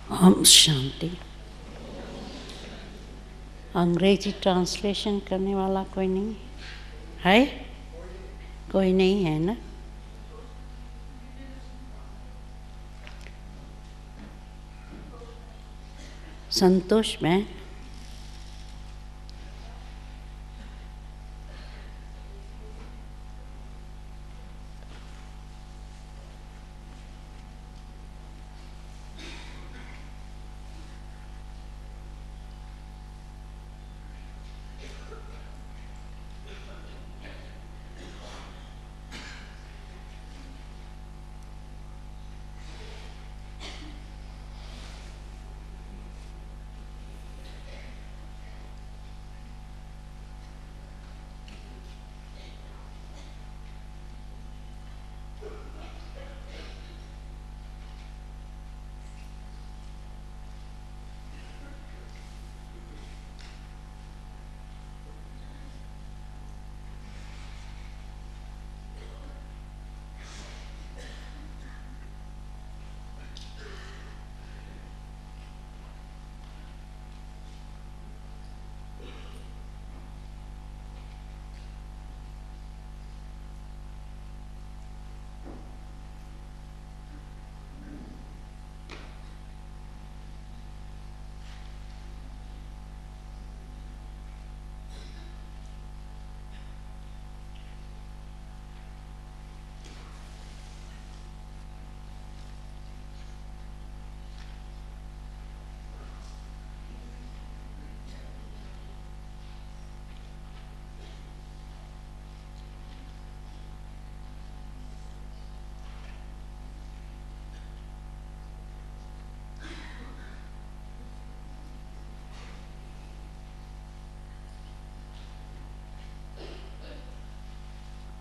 ओम शांति। अंग्रेजी ट्रांसलेशन करने वाला कोई नहीं है? कोई नहीं है ना? संतोष में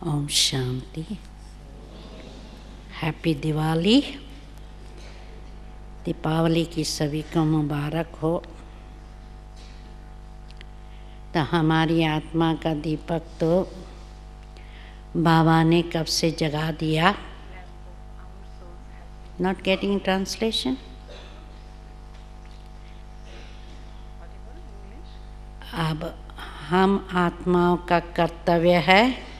ओम शांति। हैप्पी दिवाली। दीपावली की सभी को मुबारक हो। तो हमारी आत्मा का दीपक तो बाबा ने कब से जगा दिया। Not getting translation. अब हम आत्माओं का कर्तव्य है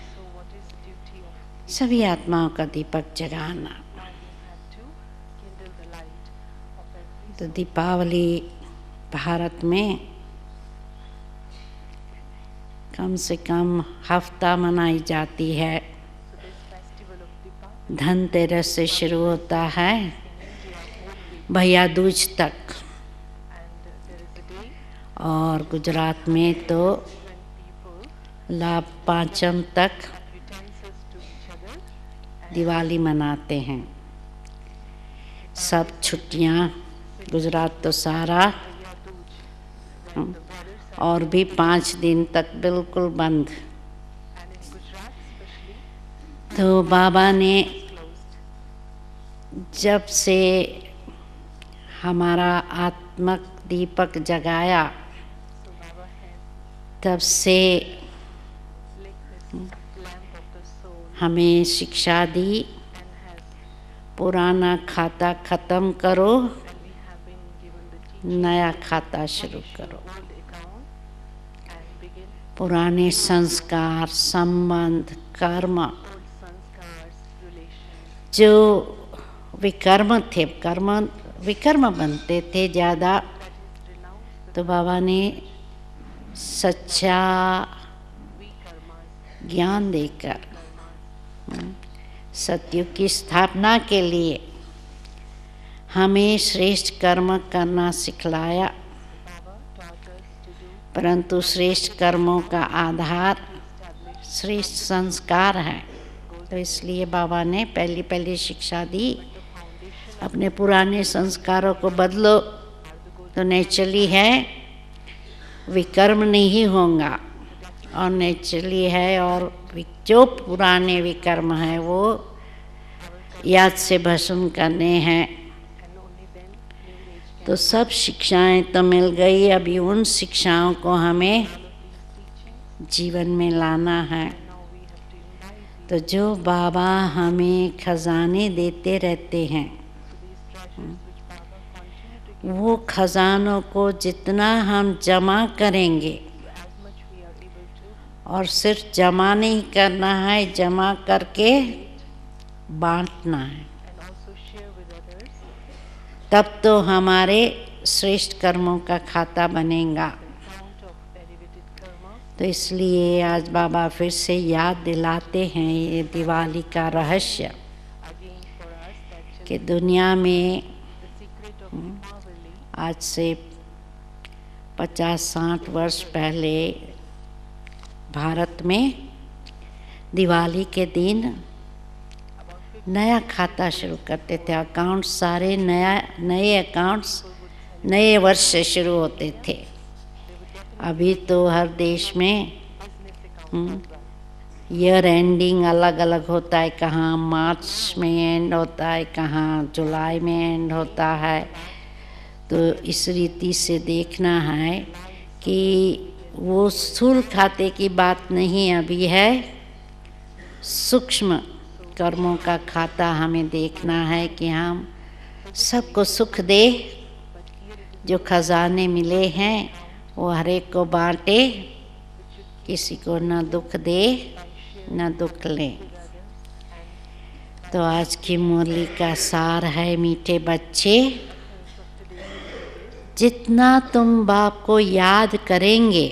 सभी आत्माओं का दीपक जगाना। तो दीपावली भारत में कम से कम हफ्ता मनाई जाती है। धनतेरस से शुरू होता है भैया दूज तक, और गुजरात में तो लाभ पांचम तक दिवाली मनाते हैं। सब छुट्टियां, गुजरात तो सारा, और भी 5 दिन तक बिल्कुल बंद। तो बाबा ने जब से हमारा आत्मक दीपक जगाया तब से हमें शिक्षा दी, पुराना खाता ख़त्म करो, नया खाता शुरू करो। पुराने संस्कार, संबंध, कर्म जो विकर्म थे, विकर्म बनते थे ज़्यादा, तो बाबा ने सच्चा ज्ञान देकर सतयुग की स्थापना के लिए हमें श्रेष्ठ कर्म करना सिखलाया। परंतु श्रेष्ठ कर्मों का आधार श्रेष्ठ संस्कार है। तो इसलिए बाबा ने पहली शिक्षा दी, अपने पुराने संस्कारों को बदलो तो नेचुरली है विकर्म नहीं होगा, और नेचुरली है, और जो पुराने विकर्म हैं वो याद से भस्म करने हैं। तो सब शिक्षाएं तो मिल गई, अभी उन शिक्षाओं को हमें जीवन में लाना है। तो जो बाबा हमें खजाने देते रहते हैं वो खजानों को जितना हम जमा करेंगे, और सिर्फ जमा नहीं करना है, जमा करके बांटना है, तब तो हमारे श्रेष्ठ कर्मों का खाता बनेगा। तो इसलिए आज बाबा फिर से याद दिलाते हैं ये दिवाली का रहस्य कि दुनिया में आज से 50-60 वर्ष पहले भारत में दिवाली के दिन नया खाता शुरू करते थे। अकाउंट्स सारे नए अकाउंट्स नए वर्ष से शुरू होते थे। अभी तो हर देश में ईयर एंडिंग अलग अलग होता है, कहाँ मार्च में एंड होता है, कहाँ जुलाई में एंड होता है। तो इस रीति से देखना है कि वो स्थूल खाते की बात नहीं अभी है, सूक्ष्म कर्मों का खाता हमें देखना है कि हम सबको सुख दे, जो खजाने मिले हैं वो हर एक को बांटे, किसी को न दुख दे न दुख ले। तो आज की मुरली का सार है, मीठे बच्चे, जितना तुम बाप को याद करेंगे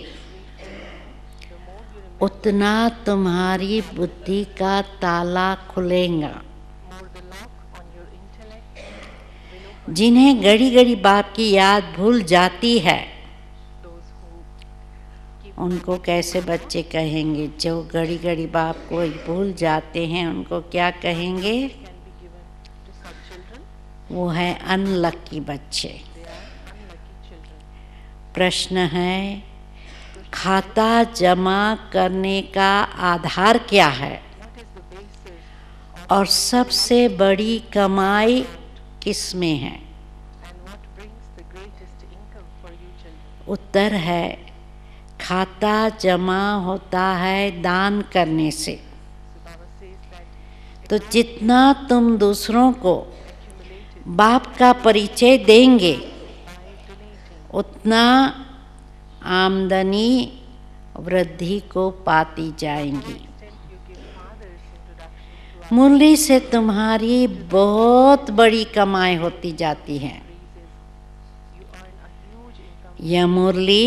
उतना तुम्हारी बुद्धि का ताला खुलेगा। जिन्हें घड़ी घड़ी बाप की याद भूल जाती है उनको कैसे बच्चे कहेंगे? जो घड़ी घड़ी बाप को भूल जाते हैं उनको क्या कहेंगे? वो है अनलकी बच्चे। प्रश्न है, खाता जमा करने का आधार क्या है और सबसे बड़ी कमाई किस में है? उत्तर है, खाता जमा होता है दान करने से। तो जितना तुम दूसरों को बाप का परिचय देंगे उतना आमदनी वृद्धि को पाती जाएंगी। मुरली से तुम्हारी बहुत बड़ी कमाई होती जाती है। यह मुरली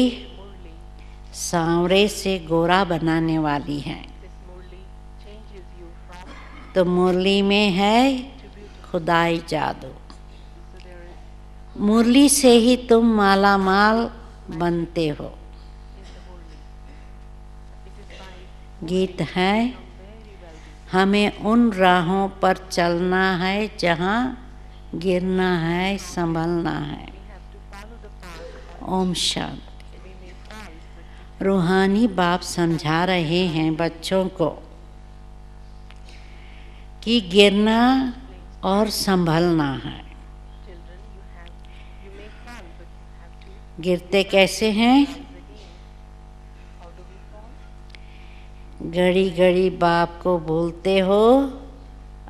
सांवरे से गोरा बनाने वाली है। तो मुरली में है खुदाई जादू। मुरली से ही तुम माला माल बनते हो। गीत है, हमें उन राहों पर चलना है जहाँ गिरना है, संभलना है। ओम शांति। रूहानी बाप समझा रहे हैं बच्चों को कि गिरना और संभलना है। गिरते कैसे हैं? घड़ी घड़ी बाप को भूलते हो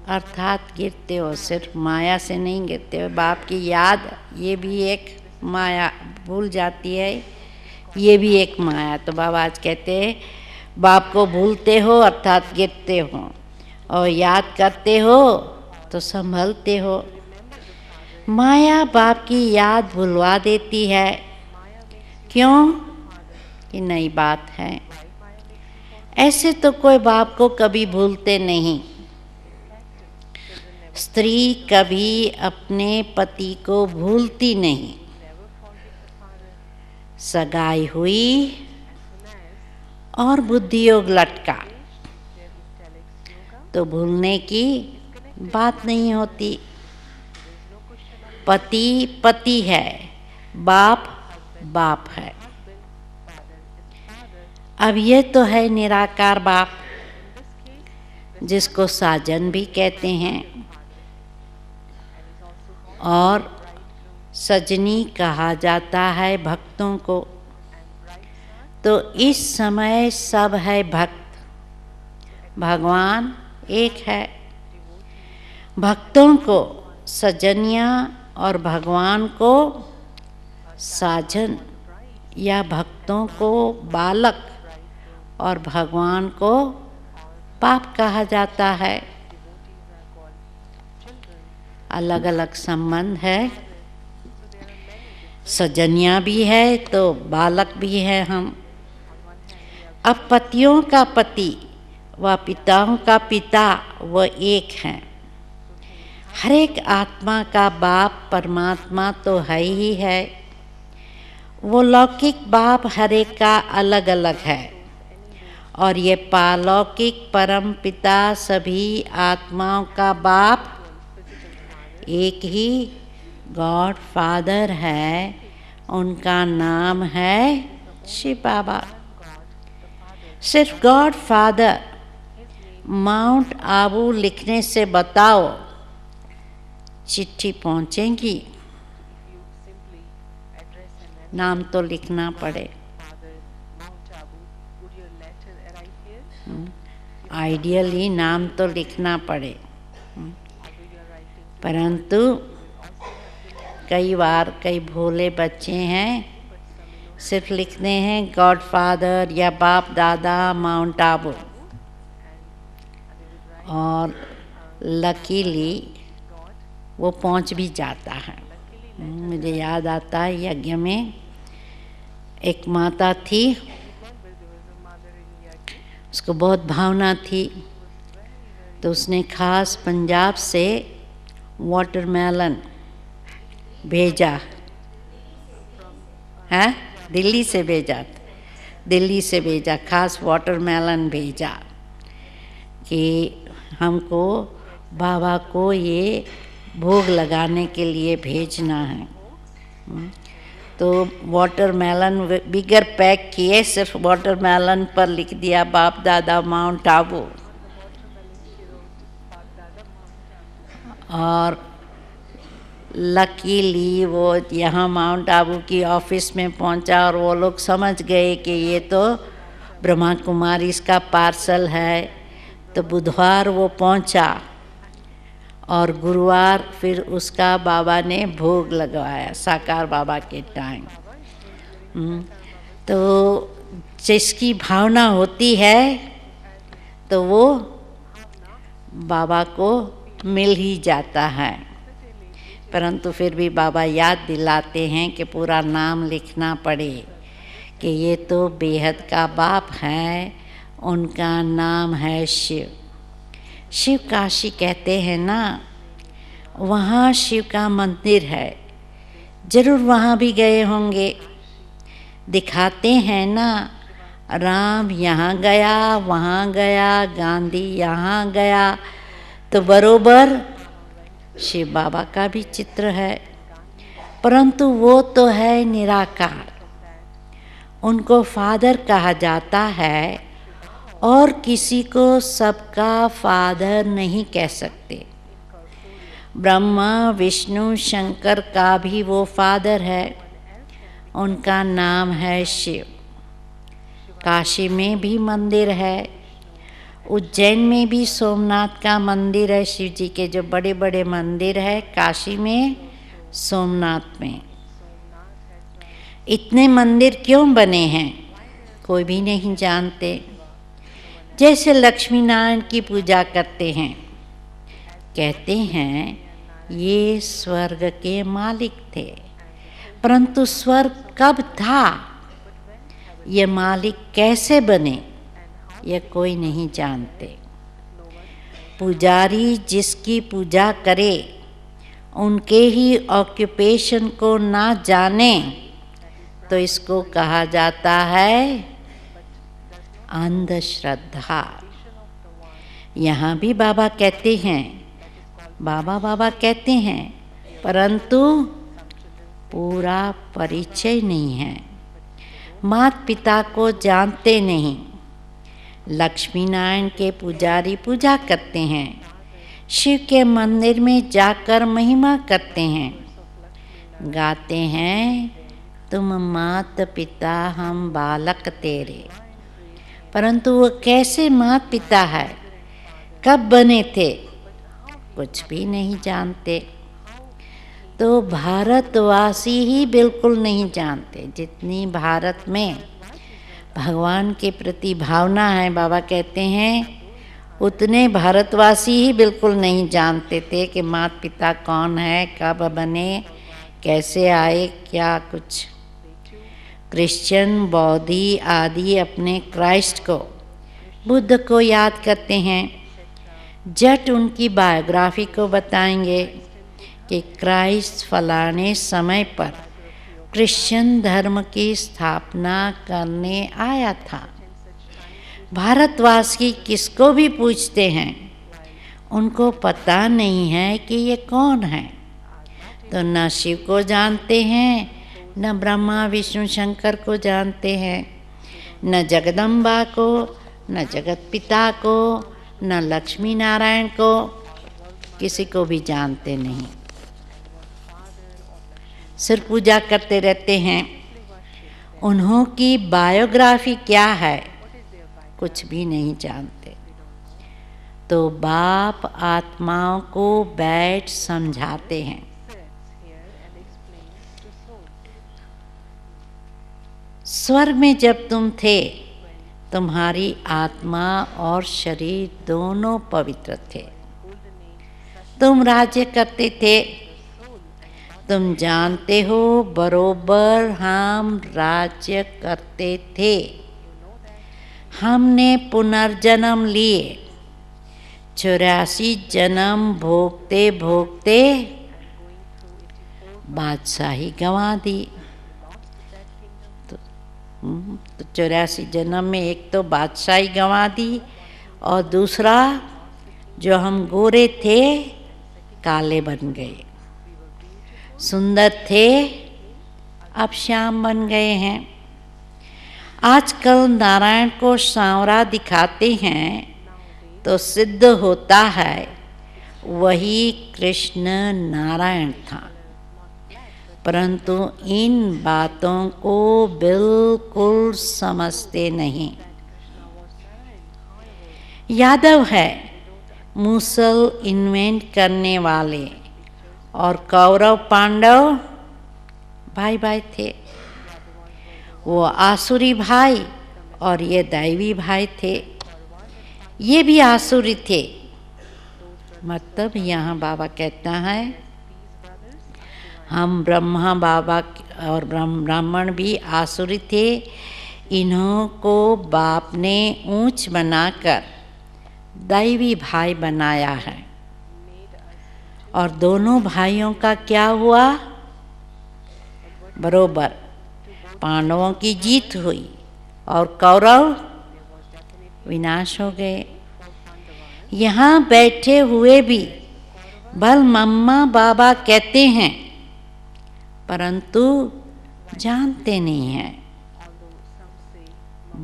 अर्थात गिरते हो। सिर्फ माया से नहीं गिरते हो, बाप की याद ये भी एक माया भूल जाती है, ये भी एक माया। तो बाबा आज कहते हैं बाप को भूलते हो अर्थात गिरते हो, और याद करते हो तो संभलते हो। माया बाप की याद भुलवा देती है। क्यों? कि नई बात है। ऐसे तो कोई बाप को कभी भूलते नहीं। स्त्री कभी अपने पति को भूलती नहीं। सगाई हुई और बुद्धि योग लटका तो भूलने की बात नहीं होती। पति पति है, बाप बाप है। अब ये तो है निराकार बाप, जिसको साजन भी कहते हैं और सजनी कहा जाता है भक्तों को। तो इस समय सब है भक्त, भगवान एक है। भक्तों को सजनिया और भगवान को साजन या भक्तों को बालक और भगवान को बाप कहा जाता है। अलग अलग संबंध है, सजनिया भी है तो बालक भी है हम। अब पतियों का पति व पिताओं का पिता वह एक हैं। हर एक आत्मा का बाप परमात्मा तो है ही है। वो लौकिक बाप हर एक का अलग अलग है और ये पालौकिक परम पिता सभी आत्माओं का बाप एक ही गॉड फादर है। उनका नाम है शिव बाबा। सिर्फ गॉड फादर माउंट आबू लिखने से बताओ चिट्ठी पहुंचेगी? नाम तो लिखना पड़े। आइडियली नाम तो लिखना पड़े, परंतु कई बार कई भोले बच्चे हैं सिर्फ लिखते हैं गॉड फादर या बाप दादा माउंट आबू। और लकीली वो पहुंच भी जाता है। मुझे याद आता है यज्ञ में एक माता थी, उसको बहुत भावना थी तो उसने खास पंजाब से वाटरमेलन भेजा है। दिल्ली से भेजा खास वाटरमेलन भेजा कि हमको बाबा को ये भोग लगाने के लिए भेजना है। तो वाटरमेलन बिगर पैक किए, सिर्फ वाटरमेलन पर लिख दिया बाप दादा माउंट आबू। और लकीली वो यहाँ माउंट आबू की ऑफिस में पहुँचा और वो लोग समझ गए कि ये तो ब्रह्मा कुमारी इसका पार्सल है। तो बुधवार वो पहुँचा और गुरुवार फिर उसका बाबा ने भोग लगवाया साकार बाबा के टाइम। तो जिसकी भावना होती है तो वो बाबा को मिल ही जाता है। परंतु फिर भी बाबा याद दिलाते हैं कि पूरा नाम लिखना पड़े कि ये तो बेहद का बाप है, उनका नाम है शिव। शिव काशी कहते हैं ना, वहाँ शिव का मंदिर है, जरूर वहाँ भी गए होंगे। दिखाते हैं ना, राम यहाँ गया, वहाँ गया, गांधी यहाँ गया, तो बरोबर शिव बाबा का भी चित्र है। परंतु वो तो है निराकार, उनको फादर कहा जाता है और किसी को सबका फादर नहीं कह सकते। ब्रह्मा विष्णु शंकर का भी वो फादर है, उनका नाम है शिव। काशी में भी मंदिर है, उज्जैन में भी सोमनाथ का मंदिर है। शिव जी के जो बड़े बड़े मंदिर है काशी में, सोमनाथ में। इतने मंदिर क्यों बने हैं कोई भी नहीं जानते। जैसे लक्ष्मी नारायण की पूजा करते हैं, कहते हैं ये स्वर्ग के मालिक थे, परंतु स्वर्ग कब था, ये मालिक कैसे बने, ये कोई नहीं जानते। पुजारी जिसकी पूजा करे उनके ही ऑक्यूपेशन को ना जाने तो इसको कहा जाता है अंधश्रद्धा। यहाँ भी बाबा कहते हैं, बाबा कहते हैं, परंतु पूरा परिचय नहीं है, माता पिता को जानते नहीं। लक्ष्मी नारायण के पुजारी पूजा करते हैं, शिव के मंदिर में जाकर महिमा करते हैं, गाते हैं तुम मात पिता हम बालक तेरे। परंतु वो कैसे माता पिता है, कब बने थे, कुछ भी नहीं जानते। तो भारतवासी ही बिल्कुल नहीं जानते। जितनी भारत में भगवान के प्रति भावना है, बाबा कहते हैं, उतने भारतवासी ही बिल्कुल नहीं जानते थे कि माता पिता कौन है, कब बने, कैसे आए, क्या कुछ। क्रिश्चियन, बौद्धी आदि अपने क्राइस्ट को, बुद्ध को याद करते हैं, जट उनकी बायोग्राफी को बताएंगे कि क्राइस्ट फलाने समय पर क्रिश्चियन धर्म की स्थापना करने आया था। भारतवासी किसको भी पूछते हैं, उनको पता नहीं है कि ये कौन है। तो न शिव को जानते हैं, न ब्रह्मा विष्णु शंकर को जानते हैं, न जगदम्बा को, न जगत पिता को, न लक्ष्मी नारायण को, किसी को भी जानते नहीं। सिर्फ पूजा करते रहते हैं। उन्हों की बायोग्राफी क्या है, कुछ भी नहीं जानते। तो बाप आत्माओं को बैठ समझाते हैं। स्वर्ग में जब तुम थे, तुम्हारी आत्मा और शरीर दोनों पवित्र थे। तुम राज्य करते थे। तुम जानते हो बरोबर हम राज्य करते थे। हमने पुनर्जन्म लिए, 84 जन्म भोगते भोगते बादशाही गंवा दी। तो 84 जन्म में एक तो बादशाही गंवा दी, और दूसरा जो हम गोरे थे काले बन गए, सुंदर थे अब श्याम बन गए हैं। आजकल नारायण को सांवरा दिखाते हैं तो सिद्ध होता है वही कृष्ण नारायण था, परंतु इन बातों को बिल्कुल समझते नहीं। यादव है मूसल इन्वेंट करने वाले, और कौरव पांडव भाई भाई थे। वो आसुरी भाई और ये दैवी भाई थे। ये भी आसुरी थे। मतलब यहाँ बाबा कहता है हम ब्रह्मा बाबा और ब्राह्मण भी आसुरी थे। इन्हों को बाप ने ऊंच बनाकर दैवी भाई बनाया है। और दोनों भाइयों का क्या हुआ, बरोबर पांडवों की जीत हुई और कौरव विनाश हो गए। यहाँ बैठे हुए भी भल मम्मा बाबा कहते हैं, परंतु जानते नहीं हैं,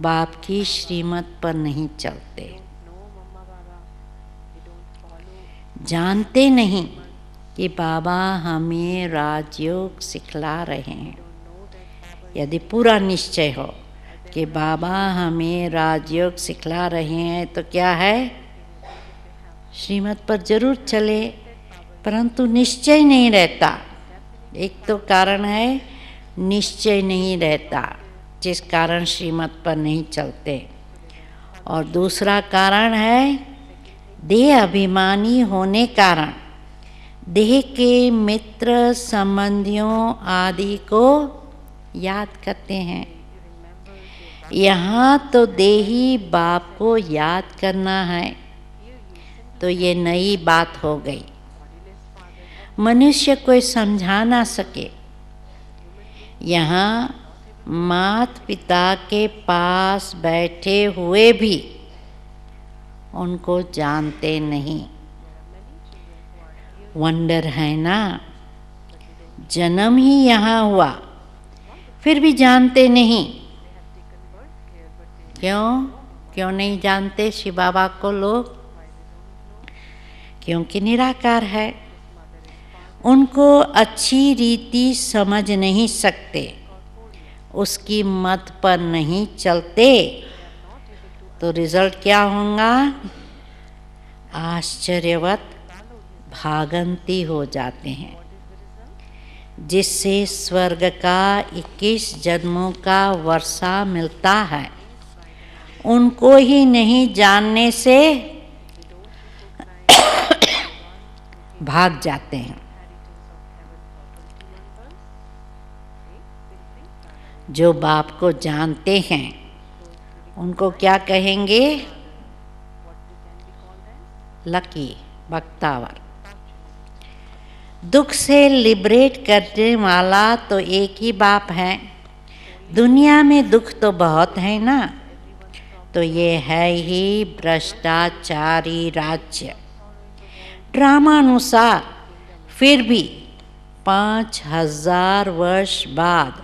बाप की श्रीमत पर नहीं चलते, जानते नहीं कि बाबा हमें राजयोग सिखला रहे हैं। यदि पूरा निश्चय हो कि बाबा हमें राजयोग सिखला रहे हैं तो क्या है, श्रीमत पर जरूर चले, परंतु निश्चय नहीं रहता। एक तो कारण है निश्चय नहीं रहता, जिस कारण श्रीमत पर नहीं चलते, और दूसरा कारण है देह अभिमानी होने कारण देह के मित्र संबंधियों आदि को याद करते हैं। यहाँ तो देही बाप को याद करना है, तो ये नई बात हो गई। मनुष्य कोई समझा ना सके। यहाँ माता पिता के पास बैठे हुए भी उनको जानते नहीं। वंडर है ना, जन्म ही यहाँ हुआ फिर भी जानते नहीं। क्यों नहीं जानते शिव बाबा को लोग? क्योंकि निराकार है। उनको अच्छी रीति समझ नहीं सकते, उसकी मत पर नहीं चलते, तो रिजल्ट क्या होगा? आश्चर्यवत भागंती हो जाते हैं। जिससे स्वर्ग का 21 जन्मों का वर्षा मिलता है, उनको ही नहीं जानने से भाग जाते हैं। जो बाप को जानते हैं उनको क्या कहेंगे? लकी, बख्तावर। दुख से लिबरेट करने वाला तो एक ही बाप है। दुनिया में दुख तो बहुत है ना, तो ये है ही भ्रष्टाचारी राज्य। ड्रामा अनुसार फिर भी 5000 वर्ष बाद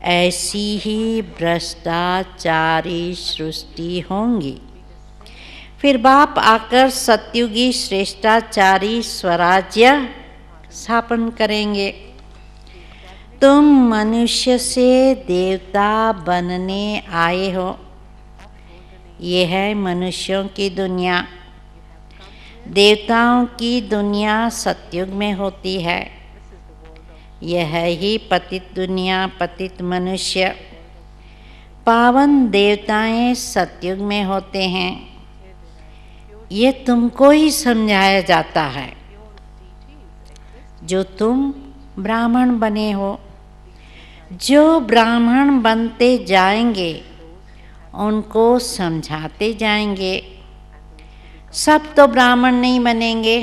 ऐसी ही भ्रष्टाचारी सृष्टि होंगी। फिर बाप आकर सतयुगी श्रेष्ठाचारी स्वराज्य स्थापन करेंगे। तुम मनुष्य से देवता बनने आए हो। ये है मनुष्यों की दुनिया। देवताओं की दुनिया सतयुग में होती है। यह ही पतित दुनिया, पतित मनुष्य। पावन देवताएं सतयुग में होते हैं। ये तुमको ही समझाया जाता है जो तुम ब्राह्मण बने हो। जो ब्राह्मण बनते जाएंगे उनको समझाते जाएंगे। सब तो ब्राह्मण नहीं बनेंगे,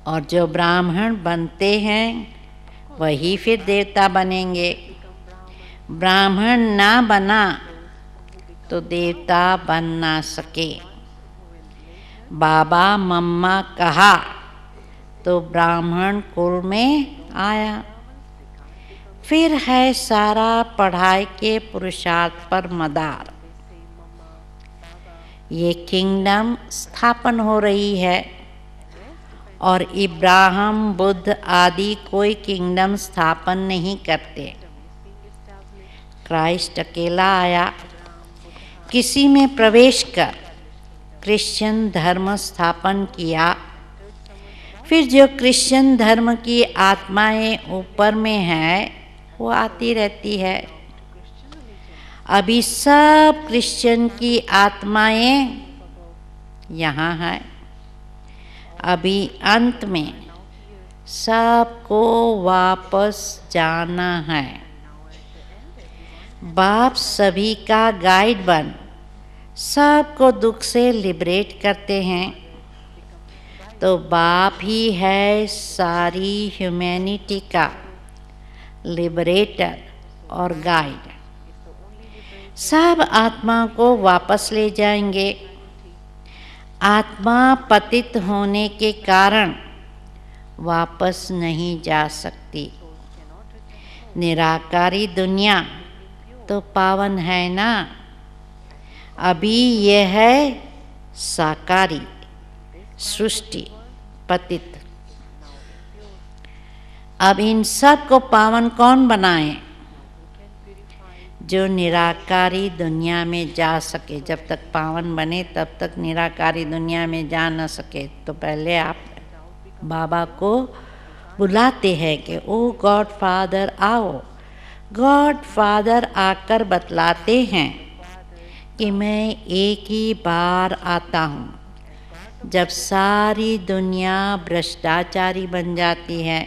और जो ब्राह्मण बनते हैं वही फिर देवता बनेंगे। ब्राह्मण ना बना तो देवता बन ना सके। बाबा मम्मा कहा तो ब्राह्मण कुल में आया। फिर है सारा पढ़ाई के पुरुषार्थ पर मदार। ये किंगडम स्थापन हो रही है, और इब्राहिम, बुद्ध आदि कोई किंगडम स्थापन नहीं करते। क्राइस्ट अकेला आया, किसी में प्रवेश कर क्रिश्चियन धर्म स्थापन किया। फिर जो क्रिश्चियन धर्म की आत्माएं ऊपर में है वो आती रहती है। अभी सब क्रिश्चियन की आत्माएं यहाँ है। अभी अंत में सबको वापस जाना है। बाप सभी का गाइड बन सबको दुख से लिबरेट करते हैं। तो बाप ही है सारी ह्यूमैनिटी का लिबरेटर और गाइड। सब आत्मा को वापस ले जाएंगे। आत्मा पतित होने के कारण वापस नहीं जा सकती। निराकारी दुनिया तो पावन है ना। अभी यह है साकारी सृष्टि पतित। अब इन सब को पावन कौन बनाए? जो निराकारी दुनिया में जा सके। जब तक पावन बने तब तक निराकारी दुनिया में जा न सके, तो पहले आप बाबा को बुलाते हैं कि ओ गॉड फादर आओ। गॉड फादर आकर बतलाते हैं कि मैं एक ही बार आता हूँ जब सारी दुनिया भ्रष्टाचारी बन जाती है।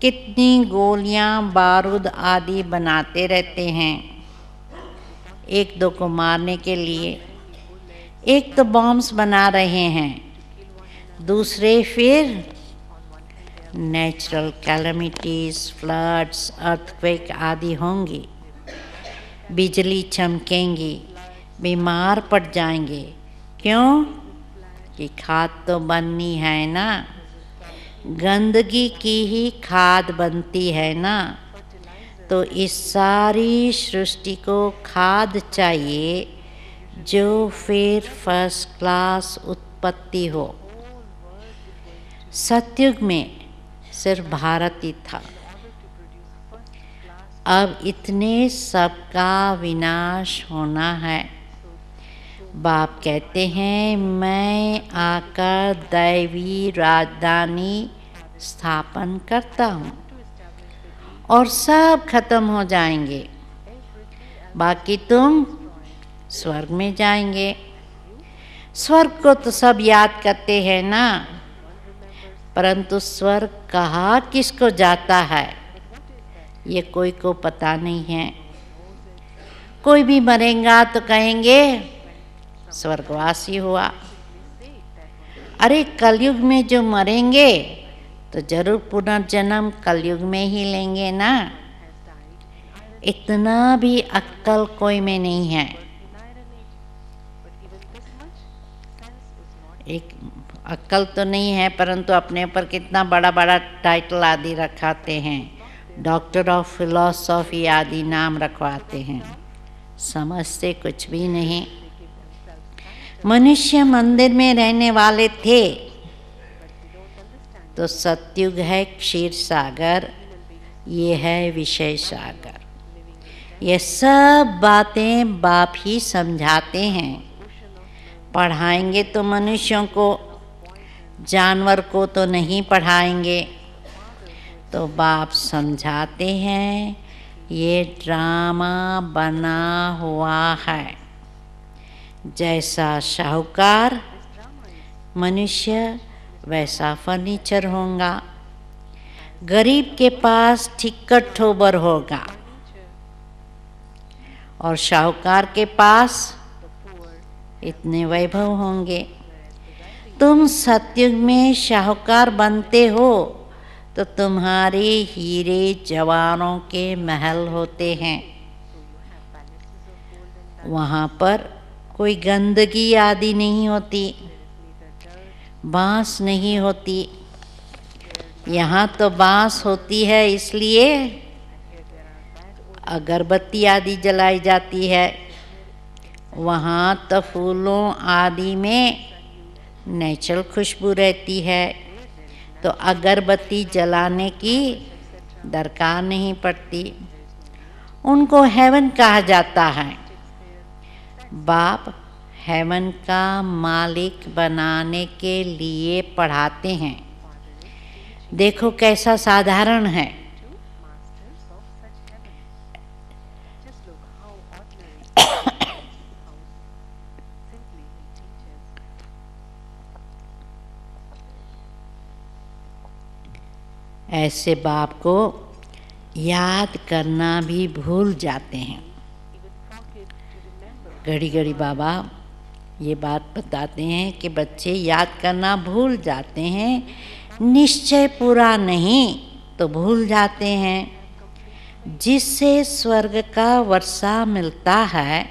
कितनी गोलियां बारूद आदि बनाते रहते हैं एक दो को मारने के लिए। एक तो बॉम्ब्स बना रहे हैं, दूसरे फिर नेचुरल कैलेमिटीज़, फ्लड्स, अर्थक्वेक आदि होंगी। बिजली चमकेंगी, बीमार पड़ जाएंगे। क्यों? कि खाद तो बननी है ना। गंदगी की ही खाद बनती है ना। तो इस सारी सृष्टि को खाद चाहिए जो फिर फर्स्ट क्लास उत्पत्ति हो। सतयुग में सिर्फ भारत ही था। अब इतने सबका विनाश होना है। बाप कहते हैं मैं आकर दैवी राजधानी स्थापन करता हूँ और सब खत्म हो जाएंगे, बाकी तुम स्वर्ग में जाएंगे। स्वर्ग को तो सब याद करते हैं ना, परंतु स्वर्ग कहाँ किसको जाता है ये कोई को पता नहीं है। कोई भी मरेगा तो कहेंगे स्वर्गवासी हुआ। अरे कलयुग में जो मरेंगे तो जरूर पुनर्जन्म कलयुग में ही लेंगे ना। इतना भी अक्ल कोई में नहीं है। एक अक्ल तो नहीं है, परंतु अपने ऊपर कितना बड़ा बड़ा टाइटल आदि रखाते हैं, डॉक्टर ऑफ फिलॉसफी आदि नाम रखवाते हैं, समझते कुछ भी नहीं। मनुष्य मंदिर में रहने वाले थे तो सतयुग है क्षीर सागर, ये है विषय सागर। ये सब बातें बाप ही समझाते हैं। पढ़ाएंगे तो मनुष्यों को, जानवर को तो नहीं पढ़ाएंगे। तो बाप समझाते हैं ये ड्रामा बना हुआ है। जैसा साहूकार मनुष्य वैसा फर्नीचर होगा। गरीब के पास ठिक्कर ठोबर होगा और साहूकार के पास इतने वैभव होंगे। तुम सतयुग में साहूकार बनते हो तो तुम्हारे हीरे जवानों के महल होते हैं। वहाँ पर कोई गंदगी आदि नहीं होती, बांस नहीं होती। यहाँ तो बांस होती है, इसलिए अगरबत्ती आदि जलाई जाती है। वहाँ तो फूलों आदि में नेचुरल खुशबू रहती है, तो अगरबत्ती जलाने की दरकार नहीं पड़ती। उनको हेवन कहा जाता है। बाप हेवन का मालिक बनाने के लिए पढ़ाते हैं। देखो कैसा साधारण है। ऐसे बाप को याद करना भी भूल जाते हैं। घड़ी घड़ी बाबा ये बात बताते हैं कि बच्चे याद करना भूल जाते हैं, निश्चय पूरा नहीं तो भूल जाते हैं। जिससे स्वर्ग का वर्षा मिलता है,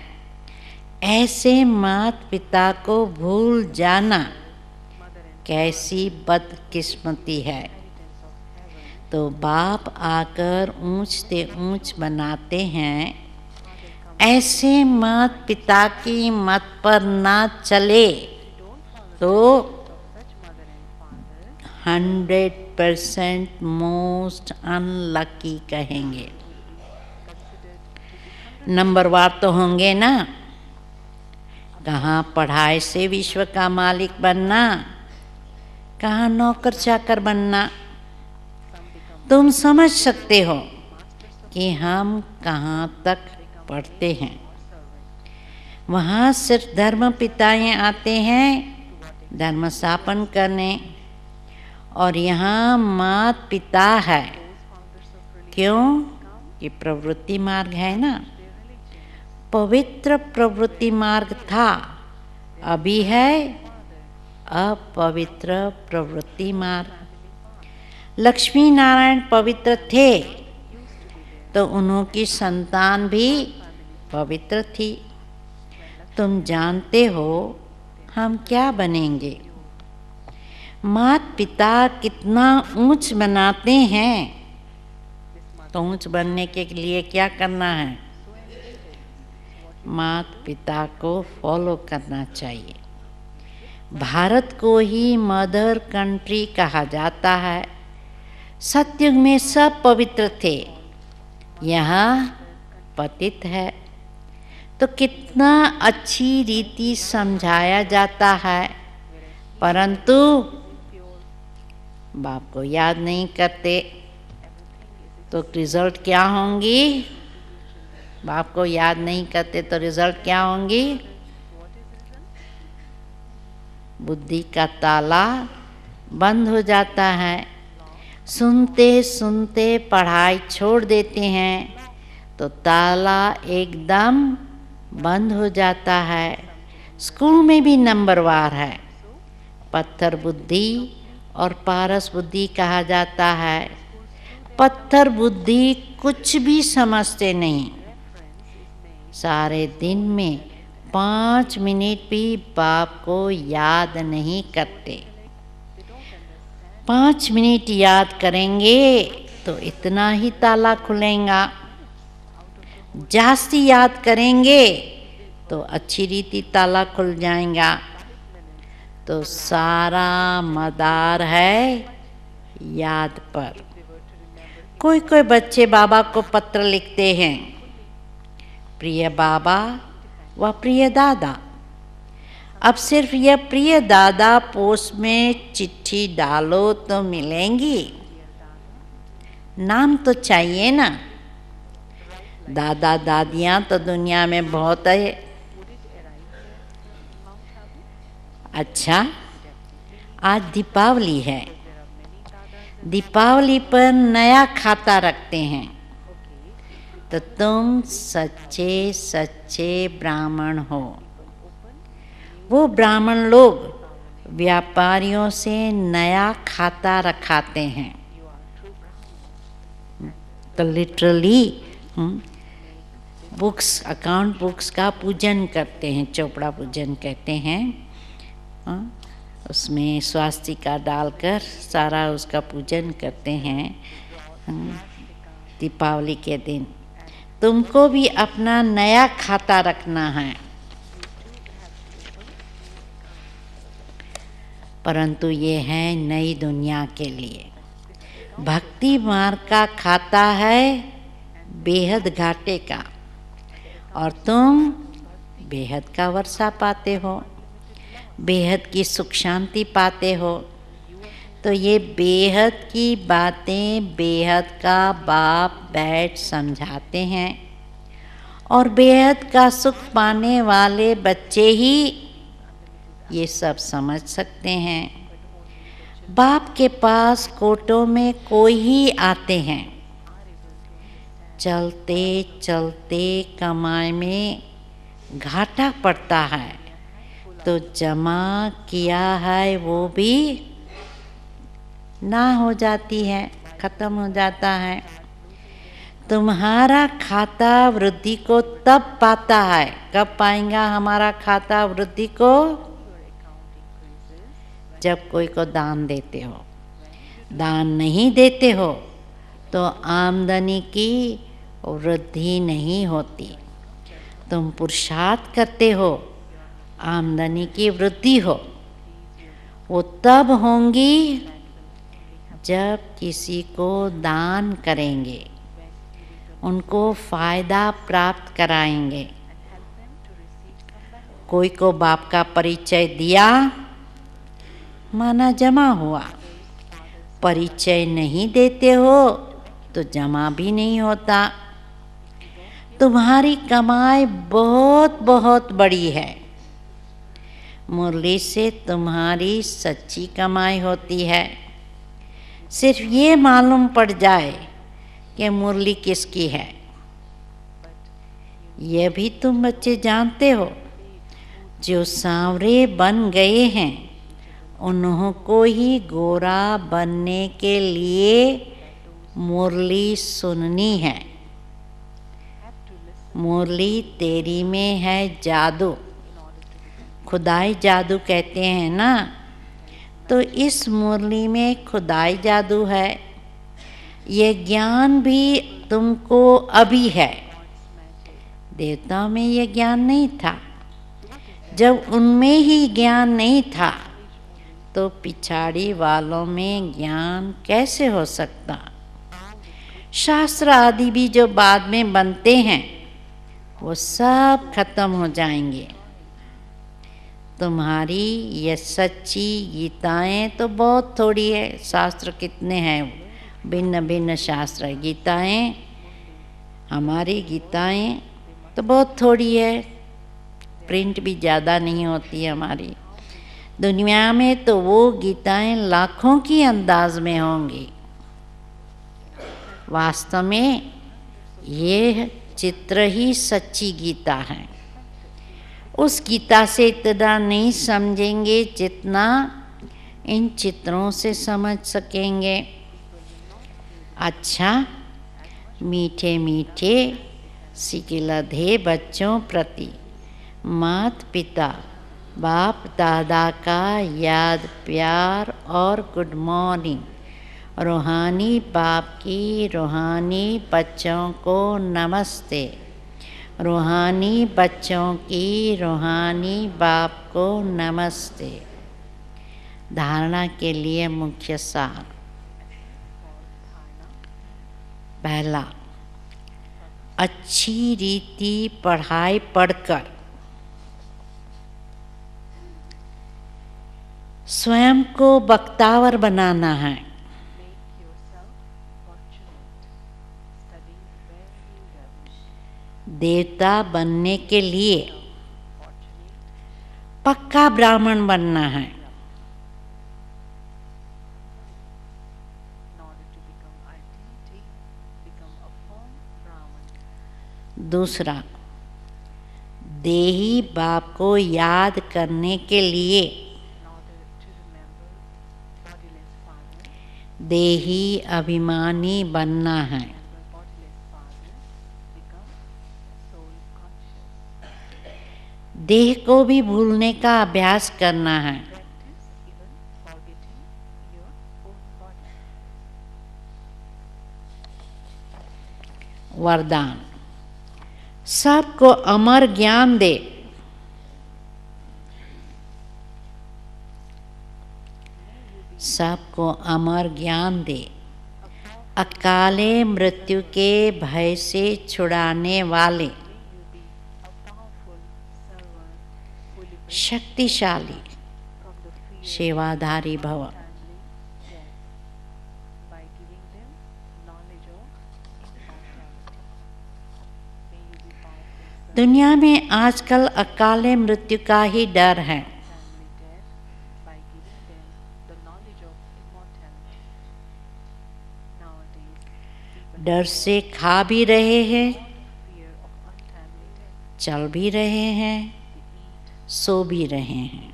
ऐसे माता पिता को भूल जाना कैसी बदकिस्मती है। तो बाप आकर ऊंच से ऊंच बनाते हैं। ऐसे माता पिता की मत पर ना चले तो 100% मोस्ट अनलकी कहेंगे। नंबरवार तो होंगे ना। कहाँ पढ़ाई से विश्व का मालिक बनना, कहाँ नौकर चाकर बनना। तुम समझ सकते हो कि हम कहाँ तक पढ़ते हैं। वहाँ सिर्फ धर्म पिताएं आते हैं धर्म स्थापन करने, और यहाँ मात पिता है। क्यों? कि प्रवृत्ति मार्ग है ना। पवित्र प्रवृत्ति मार्ग था, अभी है अपवित्र प्रवृत्ति मार्ग। लक्ष्मी नारायण पवित्र थे तो उन्होंने संतान भी पवित्र थी। तुम जानते हो हम क्या बनेंगे। माता पिता कितना ऊंच बनाते हैं, तो ऊंच बनने के लिए क्या करना है? माता पिता को फॉलो करना चाहिए। भारत को ही मदर कंट्री कहा जाता है। सतयुग में सब पवित्र थे, यहाँ पतित है। तो कितना अच्छी रीति समझाया जाता है, परंतु बाप को याद नहीं करते तो रिजल्ट क्या होंगी? बाप को याद नहीं करते तो रिजल्ट क्या होंगी? बुद्धि का ताला बंद हो जाता है। सुनते सुनते पढ़ाई छोड़ देते हैं तो ताला एकदम बंद हो जाता है। स्कूल में भी नंबरवार है, पत्थर बुद्धि और पारस बुद्धि कहा जाता है। पत्थर बुद्धि कुछ भी समझते नहीं, सारे दिन में 5 मिनट भी बाप को याद नहीं करते। 5 मिनट याद करेंगे तो इतना ही ताला खुलेगा, जास्ती याद करेंगे तो अच्छी रीति ताला खुल जाएगा। तो सारा मदार है याद पर। कोई कोई बच्चे बाबा को पत्र लिखते हैं, प्रिय बाबा व प्रिय दादा। अब सिर्फ यह प्रिय दादा पोस्ट में चिट्ठी डालो तो मिलेंगी, नाम तो चाहिए ना। दादा दादियाँ तो दुनिया में बहुत है। अच्छा, आज दीपावली है, दीपावली पर नया खाता रखते हैं तो तुम सच्चे सच्चे ब्राह्मण हो। वो ब्राह्मण लोग व्यापारियों से नया खाता रखाते हैं। तो लिटरली बुक्स, अकाउंट बुक्स का पूजन करते हैं, चोपड़ा पूजन कहते हैं। उसमें स्वास्तिका डालकर सारा उसका पूजन करते हैं दीपावली के दिन। तुमको भी अपना नया खाता रखना है, परंतु ये है नई दुनिया के लिए। भक्ति मार्ग का खाता है बेहद घाटे का, और तुम बेहद का वर्षा पाते हो, बेहद की सुख शांति पाते हो। तो ये बेहद की बातें बेहद का बाप बैठ समझाते हैं, और बेहद का सुख पाने वाले बच्चे ही ये सब समझ सकते हैं। बाप के पास कोटों में कोई ही आते हैं, चलते चलते कमाई में घाटा पड़ता है तो जमा किया है वो भी ना हो जाती है, खत्म हो जाता है। तुम्हारा खाता वृद्धि को तब पाता है, कब पाएगा हमारा खाता वृद्धि को? जब कोई को दान देते हो। दान नहीं देते हो तो आमदनी की वृद्धि नहीं होती। तुम पुरुषार्थ करते हो, आमदनी की वृद्धि हो। वो तब होंगी जब किसी को दान करेंगे, उनको फायदा प्राप्त कराएंगे। कोई को बाप का परिचय दिया, माना जमा हुआ। परिचय नहीं देते हो तो जमा भी नहीं होता। तुम्हारी कमाई बहुत बहुत बड़ी है, मुरली से तुम्हारी सच्ची कमाई होती है। सिर्फ ये मालूम पड़ जाए कि मुरली किसकी है, यह भी तुम बच्चे जानते हो। जो सांवरे बन गए हैं उन्हों को ही गोरा बनने के लिए मुरली सुननी है। मुरली तेरी में है जादू, खुदाई जादू कहते हैं ना, तो इस मुरली में खुदाई जादू है। ये ज्ञान भी तुमको अभी है, देवताओं में ये ज्ञान नहीं था। जब उनमें ही ज्ञान नहीं था तो पिछाड़ी वालों में ज्ञान कैसे हो सकता? शास्त्र आदि भी जो बाद में बनते हैं वो सब खत्म हो जाएंगे। तुम्हारी ये सच्ची गीताएं तो बहुत थोड़ी है। शास्त्र कितने हैं, भिन्न भिन्न शास्त्र। गीताएं, हमारी गीताएं तो बहुत थोड़ी है, प्रिंट भी ज़्यादा नहीं होती हमारी। दुनिया में तो वो गीताएं लाखों की अंदाज में होंगी। वास्तव में ये चित्र ही सच्ची गीता है। उस गीता से इतना नहीं समझेंगे जितना इन चित्रों से समझ सकेंगे। अच्छा, मीठे मीठे सिकिलधे बच्चों प्रति माता पिता बाप दादा का याद प्यार और गुड मॉर्निंग। रूहानी बाप की रूहानी बच्चों को नमस्ते। रूहानी बच्चों की रूहानी बाप को नमस्ते। धारणा के लिए मुख्य सार। पहला, अच्छी रीति पढ़ाई पढ़कर स्वयं को बख्तावर बनाना है। देवता बनने के लिए पक्का ब्राह्मण बनना है। दूसरा, देही बाप को याद करने के लिए देही अभिमानी बनना है। देह को भी भूलने का अभ्यास करना है। वरदान, सबको अमर ज्ञान दे। सबको अमर ज्ञान दे। अकाले मृत्यु के भय से छुड़ाने वाले शक्तिशाली सेवाधारी भव। दुनिया में आजकल अकाले मृत्यु का ही डर है। डर से खा भी रहे हैं, चल भी रहे हैं, सो भी रहे हैं,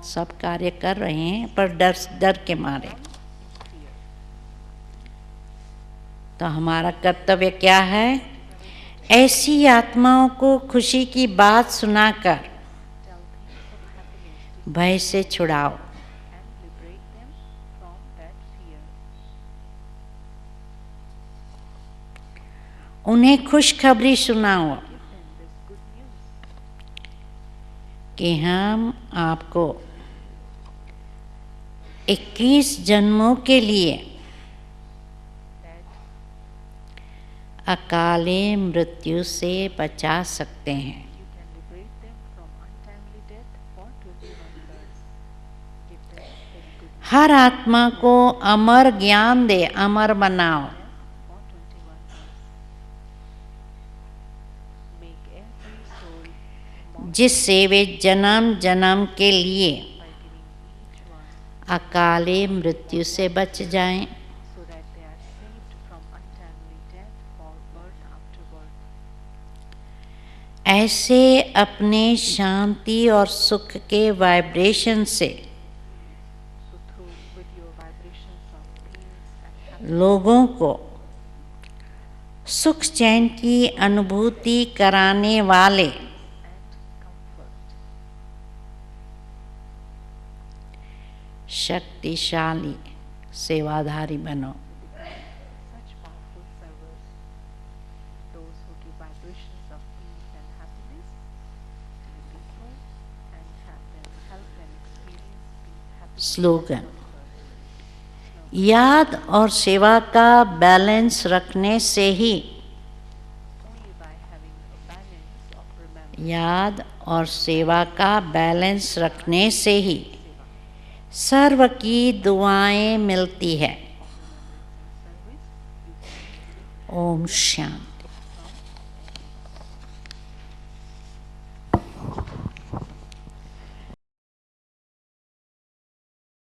सब कार्य कर रहे हैं, पर डर के मारे। तो हमारा कर्तव्य क्या है? ऐसी आत्माओं को खुशी की बात सुनाकर भय से छुड़ाओ। उन्हें खुशखबरी सुनाओ कि हम आपको 21 जन्मों के लिए अकाले मृत्यु से बचा सकते हैं। हर आत्मा को अमर ज्ञान दे, अमर बनाओ। जिससे वे जन्म जन्म के लिए अकाले मृत्यु से बच जाएं। ऐसे अपने शांति और सुख के वाइब्रेशन से लोगों को सुख चैन की अनुभूति कराने वाले शक्तिशाली सेवाधारी बनो। स्लोगन, याद और सेवा का बैलेंस रखने से ही याद और सेवा का बैलेंस रखने से ही सर्व की दुआएं मिलती है। ओम शांति।